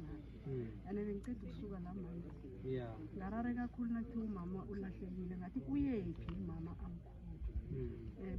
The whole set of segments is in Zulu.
naye and bengiceda ukusuka la manje ngarare kakhulu nathi umama ulahlekile ngathi uyephi umama amkhulu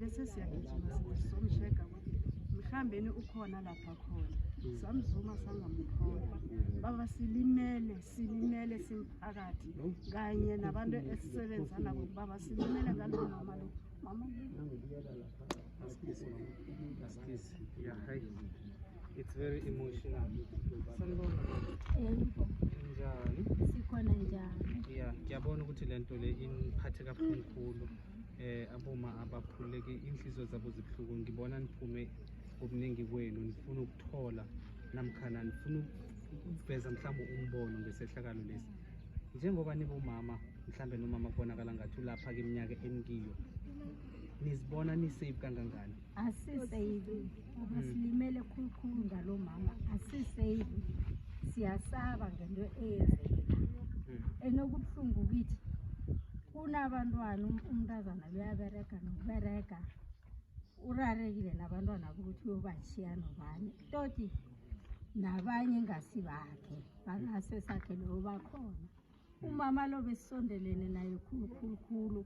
bese siyagijima sithi somsheka ukuthi mhlambeni ukhona lapha khona samzuma sangamthola baba silimele simphakathi kanye nabantu esisebenza nabo baba silimele ngalo mama lo mama it's very emotional. Njani? Sikhona njani? Ngiyabona ukuthi lento le iniphathe kakhulu aboma abaphuleke inhliziyo zabo zibuhlungu ngibona niphume obuningi kwenu nifuna ukuthola namkhana nifuna ukuveza mhlawumbe umbono ngesehlakalo lesi njengoba nibomama mhlawumbe nomama kubonakala ngathi ulapha ke iminyaka enikiyo nizibona nisafe kangangani? Asisafe, abasilimele khulukhulu ngalo mama asisafe, siyasaba ngento eyenzeka enokubuhlungu kithi kunabantwana umntazana uyabereka nokubereka urarekile nabantwana ukuthi uyobatshiya nobani toti nabanye ngasibakhe bangasesakhe lo bakhona umama lo besondelene naye khulu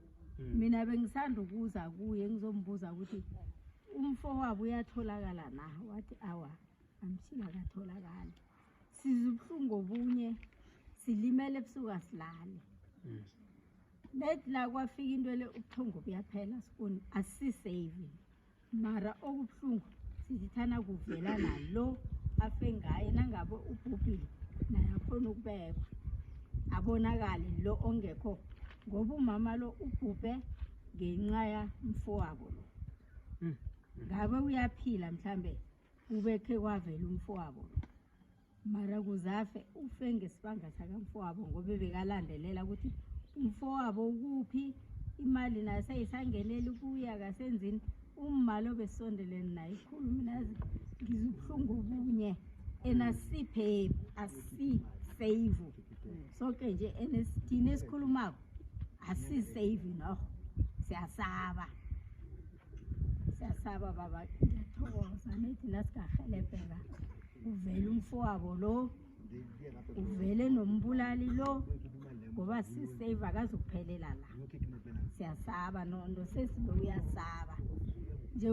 mina bengisanda ukuza kuye ngizombuza ukuthi umfo wabo uyatholakala na wathi awa amshila katholakala sizibuhlungu obunye silimele ebusuku asilale bethi la kwafika into le ubuthongo buyaphela sifuni asisave mara okubuhlungu sizithana kuvela nalo afe ngaye nangabe ubhubhile naye akhona ukubekwa abonakale lo ongekho ngoba umama lo ubhubhe ngenxa ya mfo wabo lo ngabe uyaphila mhlambe ubekhe kwavela umfo wabo lo mara kuzafe ufe ngesibanga sakamfo wabo ngoba bekalandelela ukuthi umfo wabo ukuphi imali nayo seyisangenela ukuya kasenzini umalo besondelene naye khulu mina ngizubuhlungu obunye enasiphe asisave sonke nje enesithini esikhulumako asisave no siyasaba baba ngiyathokoza nethi nasikahelebheka uvele umfo wabo lo uvele nombulali lo ngoba sisave akazukuphelela la siyasaba nondo sesibe uyasaba nje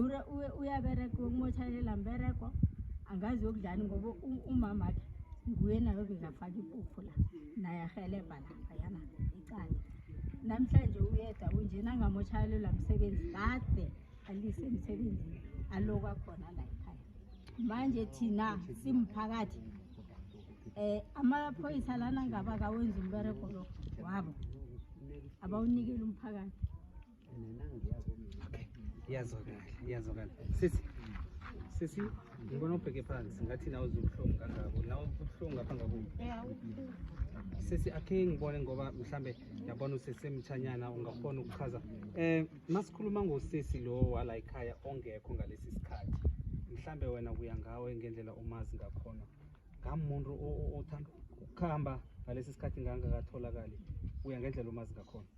uyabereka ukumotshalela mbereko angazi yokudlani ngoba umama wakhe nguye nayo bekafaka ipuphu la naye ahelebha lapha yana icala namhlanje uyeda unjena ngamotshalela msebenzi kade alise emsebenzini aloka khona la ekhaya manje thina simphakathi amaphoyisa lana ngaba kawenza umbereko lo wabo abawunikela umphakathi iyazokala sisi ngibona ubheke phansi ngathi nawe uzubuhlungu kangako nawe ubuhlungu ngapha ngakubo sisi akhe ngibone ngoba mhlambe yabona usesemtshanyana ungakhona ukuchaza masikhuluma ngosisi lo wala ekhaya ongekho ngalesi sikhathi mhlambe wena kuya ngawe ngendlela umazi ngakhona ngamuntu othanda ukukhamba ngalesi sikhathi ngangakatholakali uya ngendlela umazi ngakhona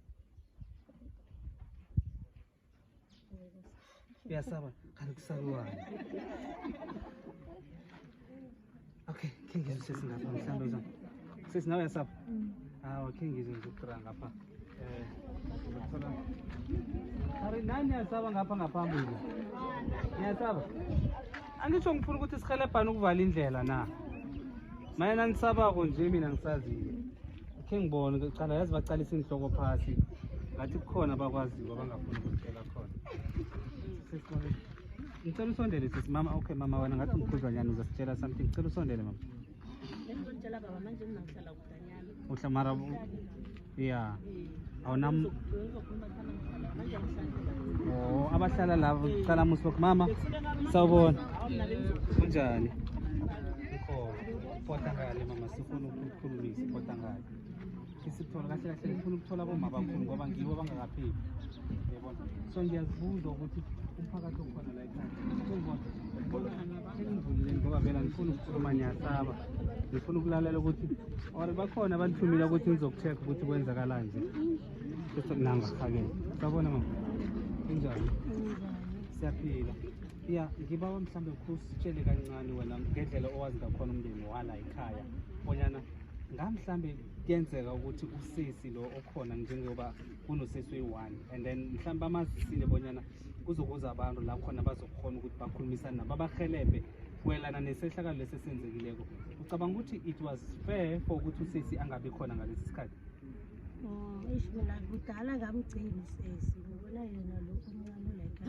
uyasaba kanti kusaluwani okay kengizwe sesingapha mhlambe uzana sesi nawe uyasaba okay ngizwe ngizokura ngapha ari nani yasaba ngapha ngaphambili ngiyasaba angisho ngifuna ukuthi sihelebhane ukuvala indlela na mayena nisabako nje mina ngisazile khe ngibone ngicala yazi bacalisa inhloko phasi ngathi kukhona abakwaziyo abangafuni ukutshela khona ngicela usondele sisi mama okay mama wena ngathi umkhudlwanyana uzasitshela something ngicela usondele mama ngizotshela baba manje ngingahlala kudanyana uhlamara yeah awunam abahlala labo uqala musi mama sawubona kunjani ukho ngale mama sifuna ukukhulumisa ngale isithola kahle sifuna ukuthola bomama bakhulu ngoba ngibo bangakaphili yabona so ngiyazibuza ukuthi umphakathi okhona la ekhaya ngivulile ngoba vela ngifuna ukukhuluma nyasaba ngifuna ukulalela ukuthi or bakhona abanithumile ukuthi ngizokucheck ukuthi kwenzakala nje bese nangafakele sabona mama kunjani siyaphila ngibawa mhlambe ukusitshele kancane wena ngendlela owazi ngakhona umndeni wala ekhaya bonyana ngamhlambe kuyenzeka ukuthi usisi lo okhona njengoba kunosisi oyi-1 and then mhlawumbe amazisile bonyana kuzokuza abantu la khona bazokhona ukuthi bakhulumisane nabo babahelebhe kwelana nesehlakalo lesesenzekileko. Ucabanga ukuthi it was fair for ukuthi usisi angabi khona ngalesi sikhathi? Isho mina kudala ngamgcini sesi ngibona yena lo omncane like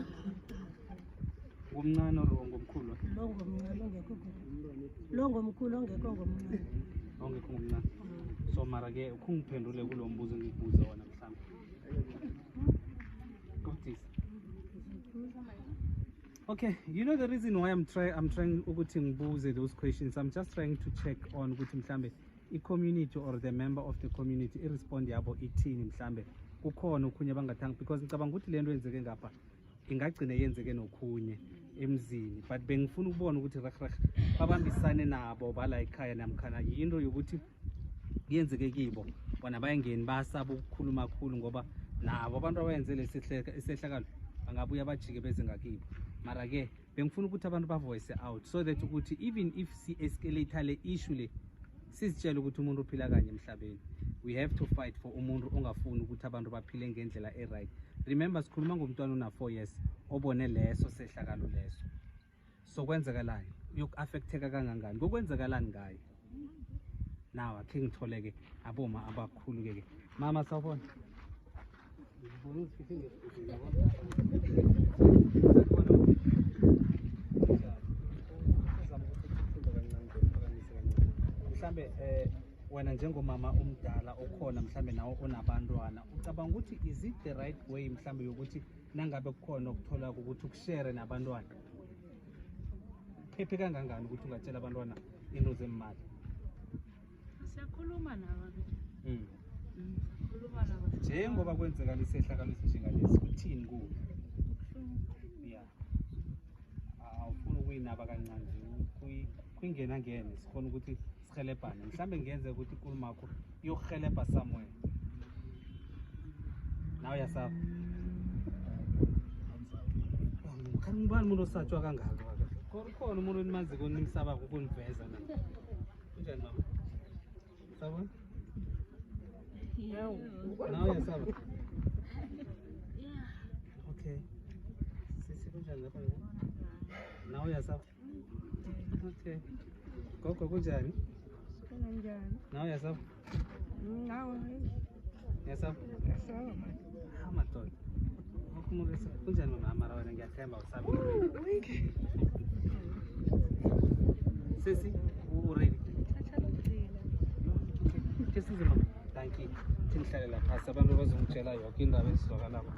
ngomncane or ngomkhulu? lo ngomncane ongekho lo ngomkhulu ongekho ngomncane ongekho ngomncane. So mara-ke ukungiphendule kulo mbuzo engikubuza wona mhlawumbe. Okay, you know the reason why I'm trying ukuthi ngibuze those questions. I'm just trying to check on ukuthi mhlambe i-community or the member of the community i-respond yabo ithini mhlambe kukhona okhunye bangathanga, because ngicabanga ukuthi le nto yenzeke ngapha ingagcine yenzeke nokhunye emzini, but bengifuna ukubona ukuthi regreg babambisane nabo bala ekhaya namkhana yinto yokuthi yenzeke kibo bona bayengeni basaba ukukhuluma kakhulu ngoba nabo abantu abayenze lesehlakalo bangabuya bajike beze ngakibo. Mara-ke bengifuna ukuthi abantu bavoice out so that ukuthi even if si-escalate le issue le sizitshela ukuthi umuntu uphila kanye emhlabeni, we have to fight for umuntu ongafuni ukuthi abantu baphile ngendlela e-right. Remember sikhuluma ngomntwana una-4 years obone leso sehlakalo leso, so kwenzekalani, uyoku-affecteka kangangani, kokwenzekalani ngayo. Now akhe ngithole-ke aboma abakhulu-ke. Mama sawubona. Mhlambe wena njengomama omdala okhona mhlambe nawo onabantwana, ucabanga ukuthi is it the right way mhlambe yokuthi nangabe kukhona ukuthola ukuthi ukushare nabantwana phephe kangangani ukuthi ungatshela abantwana into zemali? Siyakhuluma nabo. Sikhuluma nabo. Njengoba kwenzeka lesehlakalo esinjengalesi uthini kuwe? Yeah. Awufuna ukuyinaba kancane kuyingena ngene sikhona ukuthi sihelebhane. Mhlambe ngenze ukuthi inkulumo yakho iyokuhelebha somewhere. Nawe yasafa. Khani ngibani umuntu osatshwa kangaka? Khona umuntu enimaziko nimsabako ukuniveza na. Kunjani mama? Sabona? Nawe yasaba? Okay. Sisi kunjani lapha? Nawe yasaba? Okay. Gogo kunjani? Kunjani? Nawe yasaba? Nawe Yasaba? yasaba man. Amadoda. Umuntu kunjani mama? Mara wena ngiyathemba usabe. Sisi, u-ready? Kesize mama. Thank you. Ngihlalele phasi abantu bazongitshela yonke indaba ezizwakalako.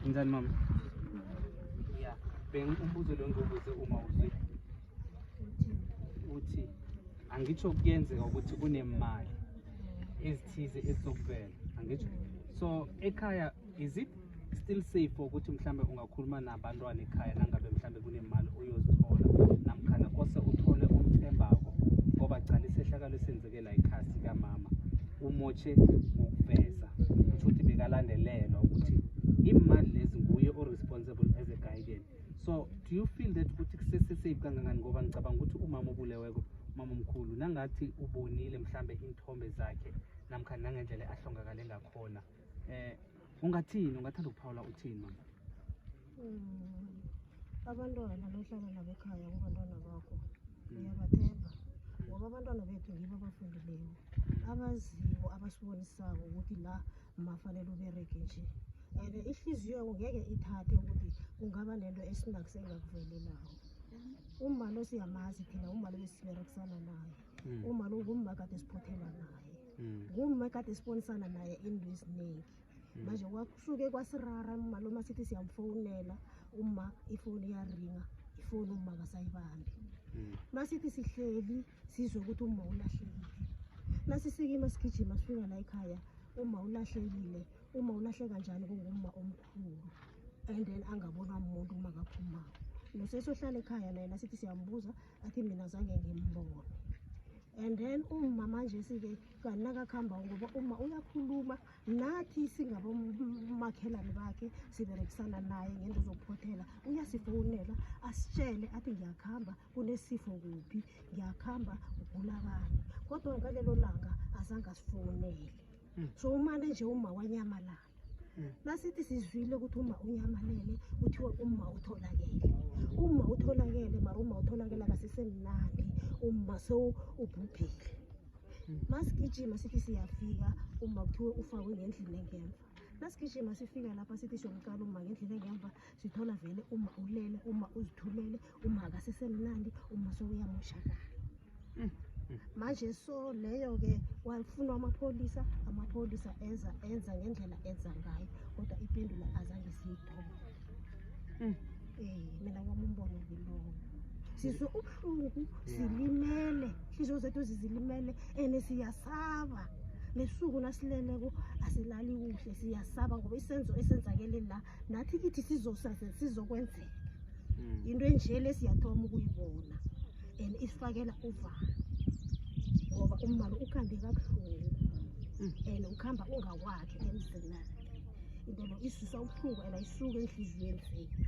Njani mama? Yeah. Umbuzo lo ngiwubuze uma uthi angitsho kuyenzeka ukuthi kunemali ezithize ezizokuvela, angitsho. So ekhaya is it still safe ukuthi mhlambe ungakhuluma nabantwana ekhaya nangabe mhlambe kunemali uyozithola namkhana kose uthole umthembako ngoba gcala isehlakalo esenzeke la ikhasi kamama umoche ukuveza ukuthi bekalandelelwa ukuthi imali lezi nguye o-responsible as a guardian. So do you feel that ukuthi kusese-safe kangangani ngoba ngicabanga ukuthi umama obuleweko umama omkhulu nangathi ubonile mhlambe inthombe zakhe namkhana nangendlela ahlongakale ngakhona ungathini, ungathanda ukuphawula uthini mama? Abantwana nohlala nabo ekhaya kubantwana bakho uyabathemba ngoba abantwana bethu ngibo abafundileyo abaziwo abasibonisako ukuthi la mafanele ubereke nje, and ihliziyo ngeke ithathe ukuthi kungaba nento esinakusengakuvelelayo. Uma lo siyamazi thina, uma lo besiberekisana naye, uma lo ngumma kade siphothela naye, ngumma kade sibonisana naye into eziningi. Manje kwakusuke kwasirara uma lo masithi siyamfonela uma ifoni yaringa, ifoni uma kasayibambi. Masithi sihleli sizwe ukuthi uma ulahlekile, nasisikima sigijima sifika la ekhaya uma ulahlekile, uma ulahle kanjani kungumma omkhulu and then angabona umuntu uma kaphumako. Nosesohlala ekhaya naye nasithi siyambuza athi mina zange ngimbone, And then uma manje sike kanakakuhamba ngoba uma uyakhuluma nathi singabomakhelwane bakhe siberekisana naye ngento zokuphothela uyasifonela asitshele athi ngiyakhamba kunesifo kuphi ngiyakhamba ugula bani kodwa ngalelo langa azange asifonele so umane nje uma wanyamalala nasithi sizwile ukuthi uma unyamalele kuthiwa uma utholakele mara uma utholakele akasisemnandi uma so ubhubhile masigijima sithi siyafika uma kuthiwe ufakwe ngendlini engemva nasigijima sifika lapha sithi siyomqala uma ngendlini engemva sithola vele uma ulele uma uzithulele uma akasisemnandi uma so uyamoshakala manje so leyo-ke wafunwa amapholisa enza ngendlela enza ngayo kodwa ipendula azange siyithole mina wami umbono ngilowo sizwe ubuhlungu silimele ihliziyo zethu zizilimele and siyasaba nesuku nasileleko asilali kuhle siyasaba ngoba isenzo esenzakele la nathi kithi sizokwenzeka into enje lesiyathoma ukuyibona and isifakela uvalo ngoba umalo ukhambe kabuhlungu and ukhamba ungawakhe emzinani into lo isusa ubuhlungu and ayisuke enhliziyweni zethu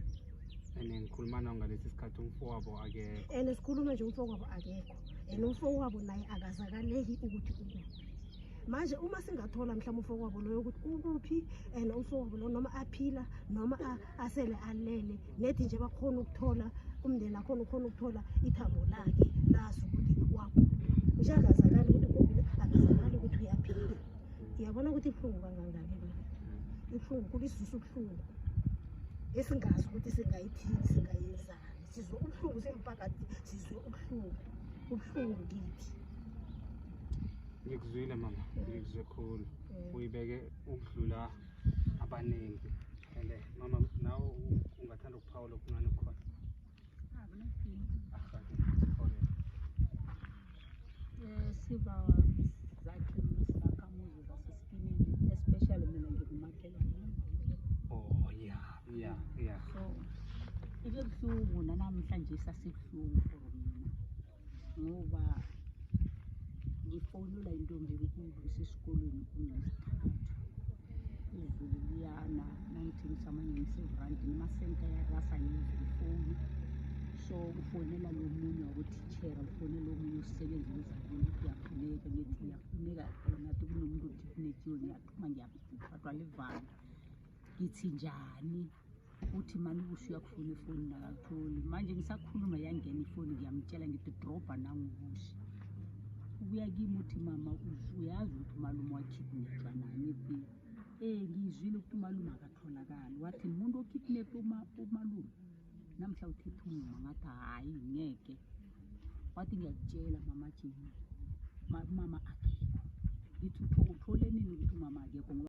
and ngikhuluma nawo ngalesi sikhathi umfowabo akekho and sikhuluma nje umfowabo akekho and umfowabo naye akazakaleki ukuthi ukuphi manje uma singathola mhlawumbe umfowabo loyo ukuthi ukuphi and umfowabo lo noma aphila noma asele alele nethi nje bakhona ukuthola umndeni akhona ukhona ukuthola ithambo lakhe lazi ukuthi wakho nje akazakali ukuthi ukuphi akazakali ukuthi uyaphila uyabona ukuthi ibuhlungu kangangani ibuhlungu kulisisu ubuhlungu esingazi ukuthi singayithini singayenzani sizwe ubuhlungu sempakathi sizwe ubuhlungu kithi ngikuzwile mama ngikuzwe khulu uyibeke ukudlula abaningi and mama nawe ungathanda ukuphawula okuncane khona siba zakhe isakhamuzi zaseskinini especially mina ngikumakhelwane yeah so ibebuhlungu nanamhlanje sasibuhlungu for mina ngoba ngifonula intombi enkulu isesikolweni kunesithathu izulu liyana 19 sama-97 nemasenta yarasa ngezifoni so ufonela lo munye wabotitshera ufonela omunye usisebenzi wezakini ukuthi uyafuneka ngithi uyafuneka nathi kunomuntu odiphinethiwe ngiyathuma ngiyaphathwa livalo ngithi njani uthi mani kusho uyakufuna ifoni nakakutholi manje ngisakhuluma yangena ifoni ngiyamtshela ngithi drobha nangukushi ubuya kimi uthi mama uyazi ukuthi umalume wakhidnepwa nani ethi ngiyizwile ukuthi umalume akatholakali wathi umuntu okhidnephe umalume namhla uthethe uma ngathi hayi ngeke wathi ngiyakutshela mama Jeni mama akekho ngithi uthole nini ukuthi umama akekho